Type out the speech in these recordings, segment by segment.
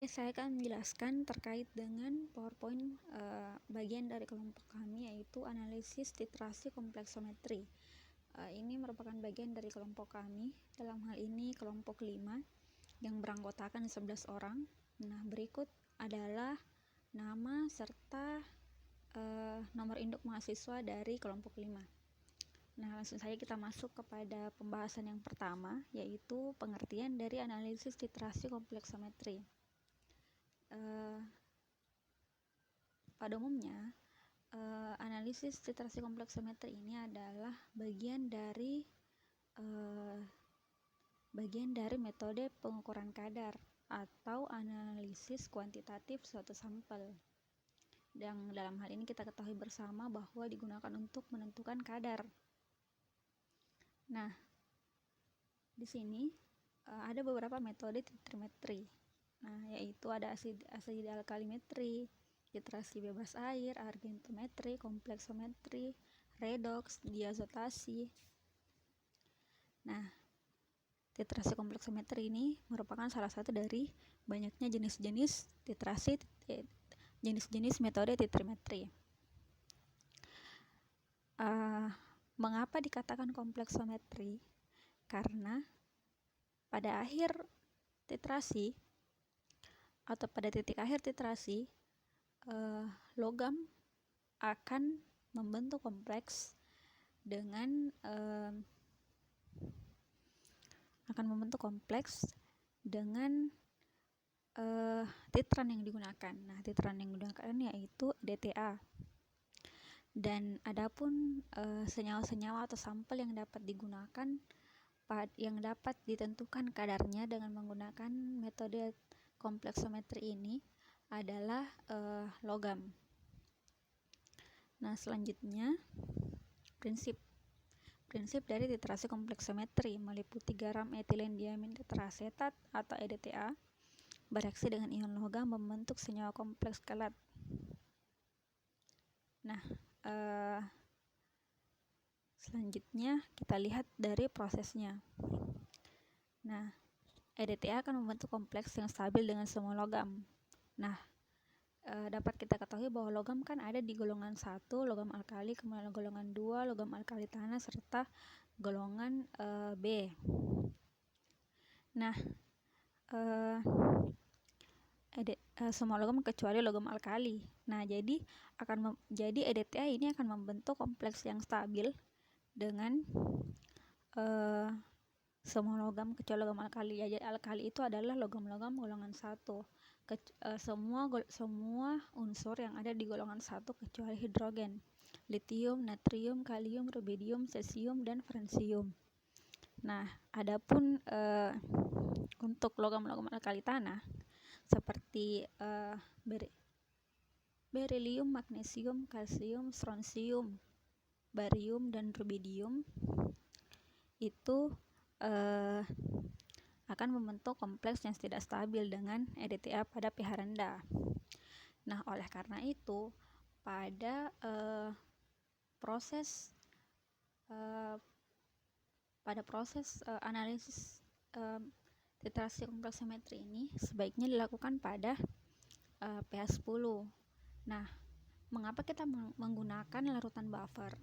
Saya akan menjelaskan terkait dengan PowerPoint bagian dari kelompok kami, yaitu analisis titrasi kompleksometri. Ini merupakan bagian dari kelompok kami, dalam hal ini kelompok 5 yang beranggotakan 11 orang. Nah, berikut adalah nama serta nomor induk mahasiswa dari kelompok 5. Nah, langsung saja kita masuk kepada pembahasan yang pertama, yaitu pengertian dari analisis titrasi kompleksometri. Pada umumnya, analisis titrasi kompleksometri ini adalah bagian dari metode pengukuran kadar atau analisis kuantitatif suatu sampel. Dan dalam hal ini kita ketahui bersama bahwa digunakan untuk menentukan kadar. Nah, di sini ada beberapa metode titrimetri. Nah, yaitu ada asid alkalimetri, titrasi bebas air, argentometri, kompleksometri, redox, diazotasi. Nah, titrasi kompleksometri ini merupakan salah satu dari banyaknya jenis-jenis metode titrimetri. Mengapa dikatakan kompleksometri? Karena pada akhir titrasi atau pada titik akhir titrasi, logam akan membentuk kompleks dengan titran yang digunakan. Nah, titran yang digunakan yaitu DTA. Dan adapun senyawa-senyawa atau sampel yang dapat digunakan yang dapat ditentukan kadarnya dengan menggunakan metode kompleksometri ini adalah logam. Nah, selanjutnya prinsip dari titrasi kompleksometri meliputi garam etilen diamin tetraasetat atau EDTA bereaksi dengan ion logam membentuk senyawa kompleks kelat. Nah, selanjutnya kita lihat dari prosesnya. Nah, EDTA akan membentuk kompleks yang stabil dengan semua logam. Nah, dapat kita ketahui bahwa logam kan ada di golongan 1, logam alkali, kemudian golongan 2, logam alkali tanah, serta golongan B. Nah, semua logam kecuali logam alkali. Nah, jadi EDTA ini akan membentuk kompleks yang stabil dengan semua logam kecuali logam alkali. Jadi alkali itu adalah logam-logam golongan 1. Semua unsur yang ada di golongan 1 kecuali hidrogen, litium, natrium, kalium, rubidium, cesium, dan francium. Nah, adapun untuk logam-logam alkali tanah seperti berilium, magnesium, kalsium, strontium, barium, dan rubidium itu akan membentuk kompleks yang tidak stabil dengan EDTA pada pH rendah. Nah, oleh karena itu pada proses analisis titrasi kompleksometri ini sebaiknya dilakukan pada pH 10. Nah, mengapa kita menggunakan larutan buffer?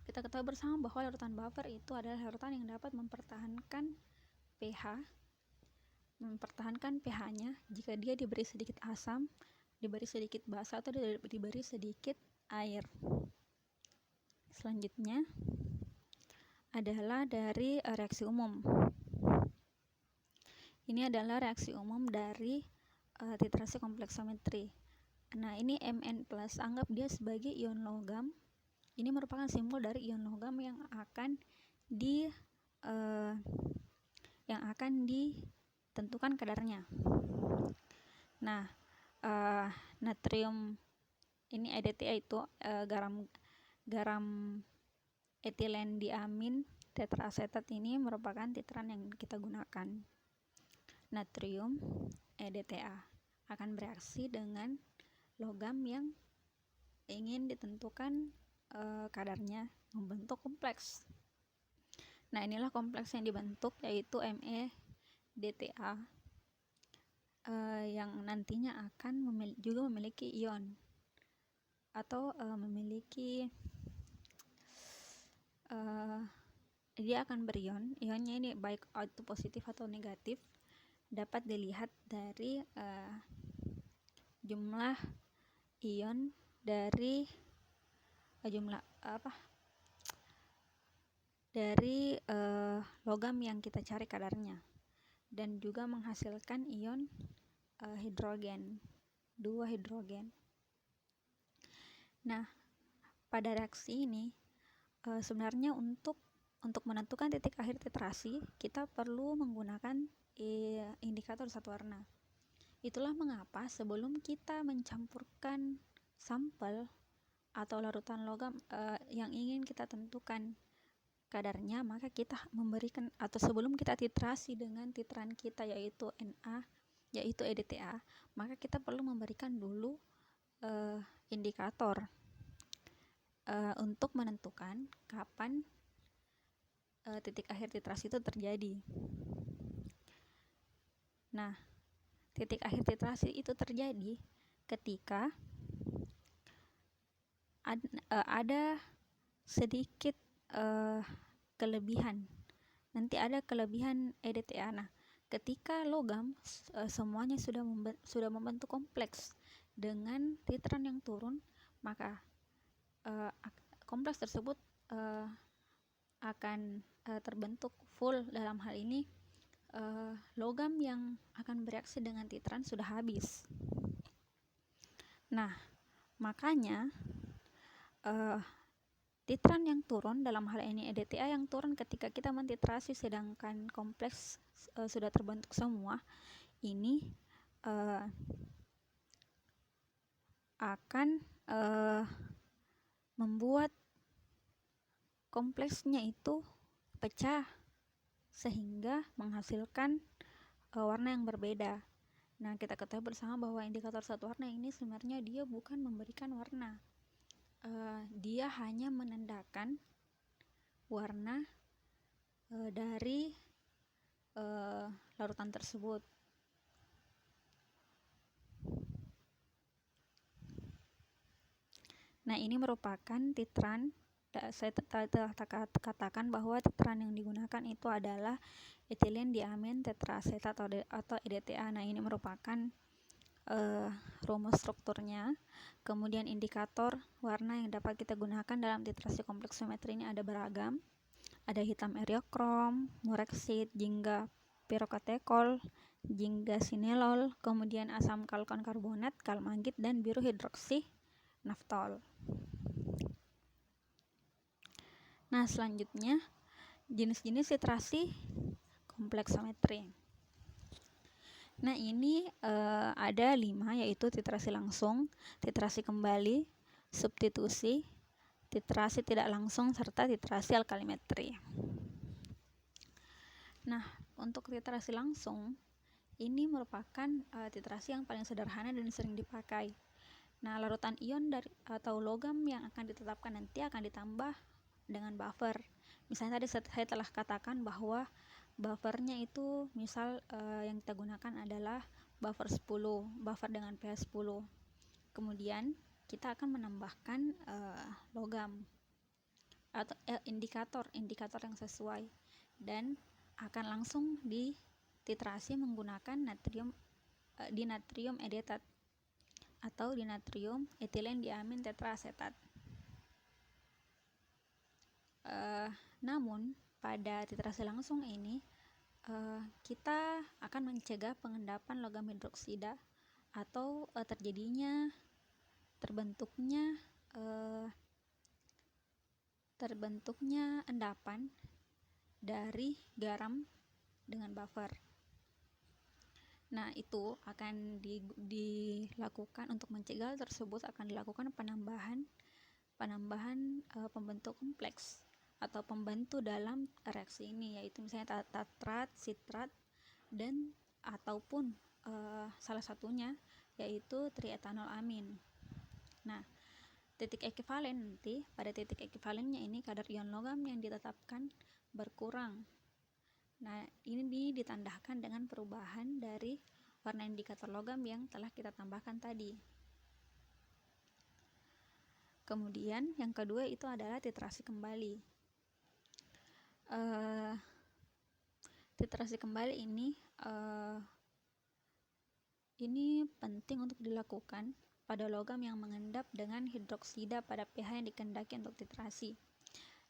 Kita ketahui bersama bahwa larutan buffer itu adalah larutan yang dapat mempertahankan pH-nya jika dia diberi sedikit asam, diberi sedikit basa, atau diberi sedikit air. Selanjutnya adalah dari reaksi umum. Ini adalah reaksi umum dari titrasi kompleksometri. Nah, ini Mn+, anggap dia sebagai ion logam. Ini merupakan simbol dari ion logam yang akan ditentukan kadarnya. Nah, natrium ini EDTA itu garam etilen diamin tetraasetat ini merupakan titran yang kita gunakan. Natrium EDTA akan bereaksi dengan logam yang ingin ditentukan kadarnya membentuk kompleks. Nah, inilah kompleks yang dibentuk, yaitu MeDTA. yang nantinya akan juga memiliki ion atau memiliki dia akan berion. Ionnya ini baik itu positif atau negatif dapat dilihat dari jumlah ion dari logam yang kita cari kadarnya, dan juga menghasilkan ion hidrogen, 2 hidrogen. Nah, pada reaksi ini sebenarnya untuk menentukan titik akhir titrasi kita perlu menggunakan indikator zat warna. Itulah mengapa sebelum kita mencampurkan sampel atau larutan logam yang ingin kita tentukan kadarnya, maka kita memberikan, atau sebelum kita titrasi dengan titran kita yaitu Na, yaitu EDTA, maka kita perlu memberikan dulu indikator untuk menentukan kapan titik akhir titrasi itu terjadi. Nah, titik akhir titrasi itu terjadi ketika ada sedikit kelebihan. Nanti ada kelebihan EDTA. Nah, ketika logam semuanya sudah membentuk kompleks dengan titran yang turun, maka kompleks tersebut akan terbentuk full. Dalam hal ini logam yang akan bereaksi dengan titran sudah habis. Nah, makanya titran yang turun, dalam hal ini EDTA yang turun ketika kita mentitrasi sedangkan kompleks sudah terbentuk semua, ini akan membuat kompleksnya itu pecah sehingga menghasilkan warna yang berbeda. Nah, kita ketahui bersama bahwa indikator zat warna ini sebenarnya dia bukan memberikan warna. Dia hanya menandakan warna dari larutan tersebut. Nah, ini merupakan titran. Saya telah katakan bahwa titran yang digunakan itu adalah etilen diamin tetraasetat atau EDTA. Nah, ini merupakan rumus strukturnya. Kemudian indikator warna yang dapat kita gunakan dalam titrasi kompleksometri ini ada beragam. Ada hitam eriokrom, mureksit, jingga pirokatekol, jingga sineol, kemudian asam kalkon karbonat, kalmagit, dan biru hidroksi naftol. Nah, selanjutnya jenis-jenis titrasi kompleksometri. Nah, ini ada 5, yaitu titrasi langsung, titrasi kembali, substitusi, titrasi tidak langsung, serta titrasi alkalimetri. Nah, untuk titrasi langsung ini merupakan titrasi yang paling sederhana dan sering dipakai. Nah, larutan ion atau logam yang akan ditetapkan nanti akan ditambah dengan buffer. Misalnya tadi saya telah katakan bahwa buffernya itu misal yang kita gunakan adalah buffer 10, buffer dengan pH 10. Kemudian kita akan menambahkan logam atau indikator yang sesuai, dan akan langsung dititrasi menggunakan dinatrium edetat atau dinatrium etilen diamin tetraasetat. Namun pada titrasi langsung ini kita akan mencegah pengendapan logam hidroksida atau terbentuknya endapan dari garam dengan buffer. Nah, itu akan dilakukan untuk mencegah tersebut, akan dilakukan penambahan pembentuk kompleks atau pembantu dalam reaksi ini, yaitu misalnya tatrat, sitrat, dan ataupun salah satunya yaitu trietanol amin. Nah, titik ekivalen nanti, pada titik ekivalennya ini kadar ion logam yang ditetapkan berkurang. Nah, ini ditandahkan dengan perubahan dari warna indikator logam yang telah kita tambahkan tadi. Kemudian yang kedua itu adalah titrasi kembali. Titrasi kembali ini penting untuk dilakukan pada logam yang mengendap dengan hidroksida pada pH yang dikehendaki untuk titrasi.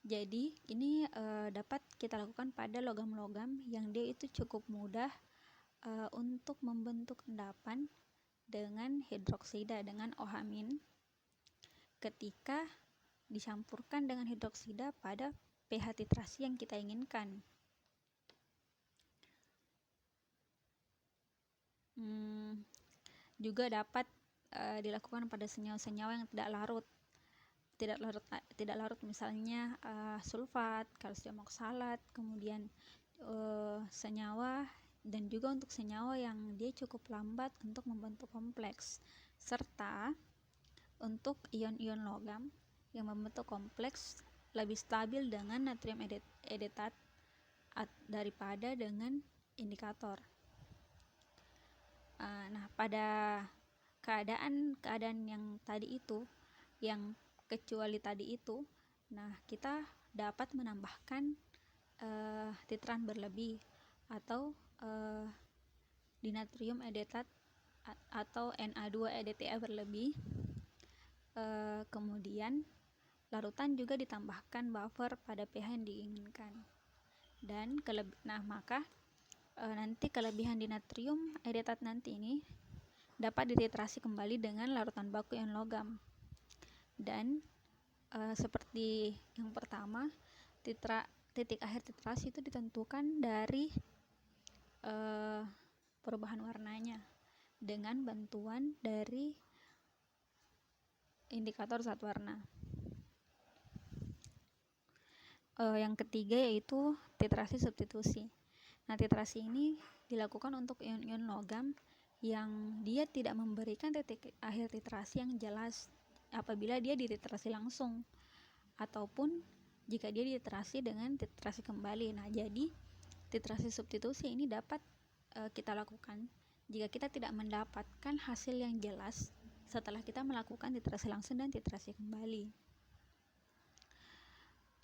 Jadi ini dapat kita lakukan pada logam-logam yang dia itu cukup mudah untuk membentuk endapan dengan hidroksida, dengan OH- ketika dicampurkan dengan hidroksida pada pH titrasi yang kita inginkan. Juga dapat dilakukan pada senyawa-senyawa yang tidak larut misalnya sulfat, kalsium oksalat, kemudian senyawa, dan juga untuk senyawa yang dia cukup lambat untuk membentuk kompleks, serta untuk ion-ion logam yang membentuk kompleks lebih stabil dengan natrium edetat daripada dengan indikator. Nah, pada keadaan yang tadi itu, yang kecuali tadi itu, nah kita dapat menambahkan titran berlebih atau dinatrium edetat atau Na2-EDTA berlebih. Kemudian larutan juga ditambahkan buffer pada pH yang diinginkan. Dan maka nanti kelebihan dinatrium edetat nanti ini dapat dititrasi kembali dengan larutan baku ion logam. Dan seperti yang pertama, titik akhir titrasi itu ditentukan dari perubahan warnanya dengan bantuan dari indikator zat warna. Yang ketiga yaitu titrasi substitusi. Nah, titrasi ini dilakukan untuk ion-ion logam yang dia tidak memberikan titik akhir titrasi yang jelas apabila dia dititrasi langsung, ataupun jika dia dititrasi dengan titrasi kembali. Nah, jadi titrasi substitusi ini dapat kita lakukan jika kita tidak mendapatkan hasil yang jelas setelah kita melakukan titrasi langsung dan titrasi kembali.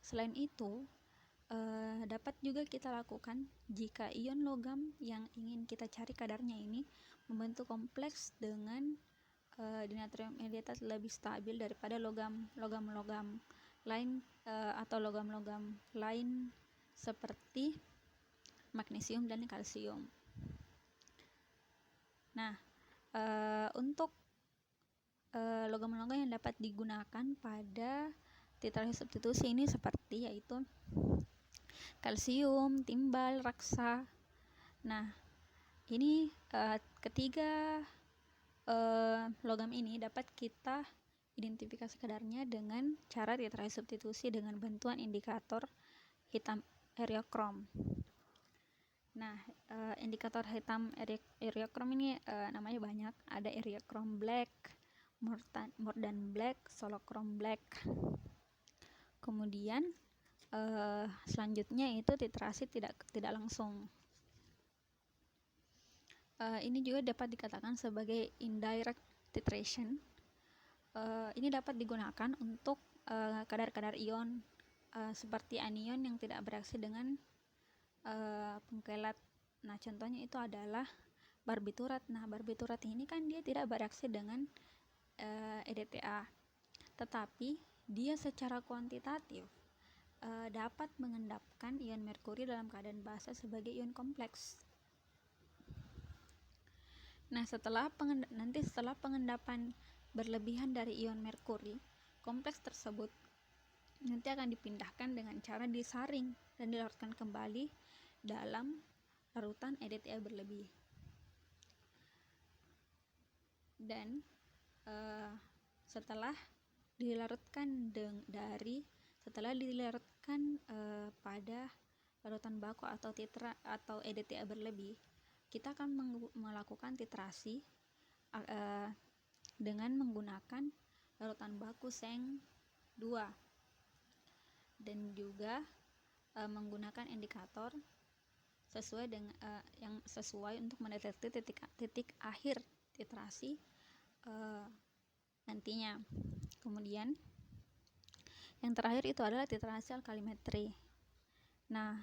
Selain itu, dapat juga kita lakukan jika ion logam yang ingin kita cari kadarnya ini membentuk kompleks dengan dinatrium edetat lebih stabil daripada logam-logam lain atau logam-logam lain seperti magnesium dan kalsium. Nah, untuk logam-logam yang dapat digunakan pada titrasi substitusi ini seperti yaitu kalsium, timbal, raksa. Nah, ini ketiga logam ini dapat kita identifikasi kadarnya dengan cara titrasi substitusi dengan bantuan indikator hitam eriokrom. Nah, indikator hitam eriokrom ini namanya banyak. Ada eriokrom black, more than black, solochrome black. Kemudian selanjutnya itu titrasi tidak langsung. Ini juga dapat dikatakan sebagai indirect titration. Ini dapat digunakan untuk kadar-kadar ion seperti anion yang tidak bereaksi dengan pengkelat. Nah, contohnya itu adalah barbiturat. Nah, barbiturat ini kan dia tidak bereaksi dengan EDTA, tetapi dia secara kuantitatif dapat mengendapkan ion merkuri dalam keadaan basa sebagai ion kompleks. Nah, setelah pengendapan berlebihan dari ion merkuri, kompleks tersebut nanti akan dipindahkan dengan cara disaring dan dilarutkan kembali dalam larutan EDTA berlebih. Dan setelah dilarutkan pada larutan baku atau EDTA berlebih, kita akan melakukan titrasi dengan menggunakan larutan baku Seng 2 dan juga menggunakan indikator sesuai dengan yang sesuai untuk mendeteksi titik akhir titrasi nantinya. Kemudian yang terakhir itu adalah titrasi alkalimetri. Nah,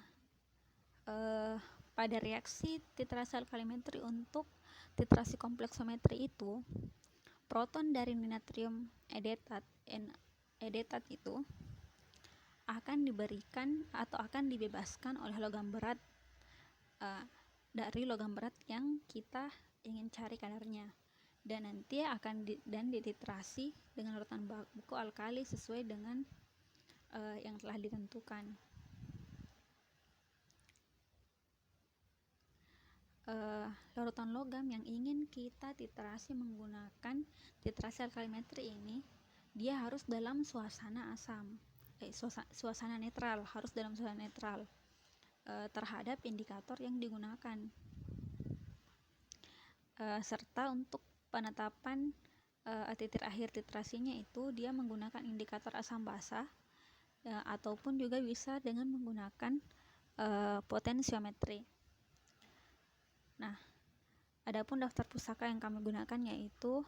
pada reaksi titrasi alkalimetri untuk titrasi kompleksometri itu, proton dari natrium edetat itu akan diberikan atau akan dibebaskan oleh logam berat dari logam berat yang kita ingin cari kadarnya, dan nanti akan dititrasi dengan larutan baku alkali sesuai dengan yang telah ditentukan. Larutan logam yang ingin kita titrasi menggunakan titrasi alkalimetri ini, dia harus dalam suasana asam, suasana netral, harus dalam suasana netral terhadap indikator yang digunakan. Serta untuk penetapan titik akhir titrasinya itu dia menggunakan indikator asam basa, ataupun juga bisa dengan menggunakan potensiometri. Nah, adapun daftar pusaka yang kami gunakan yaitu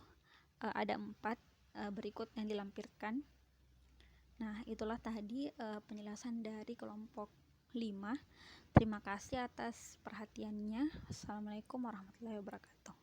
ada 4 berikut yang dilampirkan. Nah, itulah tadi penjelasan dari kelompok 5. Terima kasih atas perhatiannya. Assalamualaikum warahmatullahi wabarakatuh.